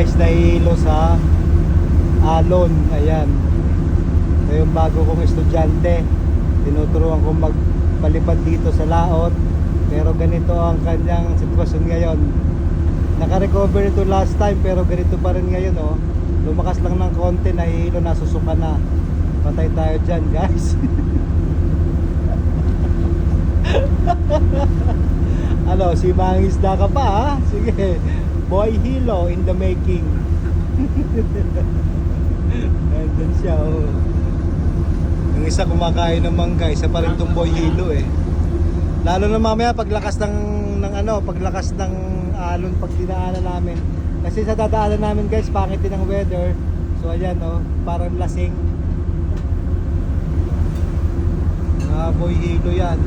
guys, nahihilo sa alon. Ayan. So yung bago kong estudyante, tinuturuan kong magpalipad dito sa laot. Pero ganito ang kanyang sitwasyon ngayon. Naka-recover ito last time, pero ganito pa rin ngayon, oh. Lumakas lang ng konti, nahihilo, nasusuka na. Patay tayo dyan, guys. Ano, si mangisda ka pa, ha? Sige. Boy Hilo in the making. Nandun siya, oh. Yung isa kumakain ng mangga, isa pa rin itong Boy Hilo, eh. Lalo na mamaya paglakas paglakas ng alon pag dinaanan namin. Kasi sa dadaanan namin, guys, pangit din ang weather. So ayan, oh, parang lasing. Boy Hilo yan.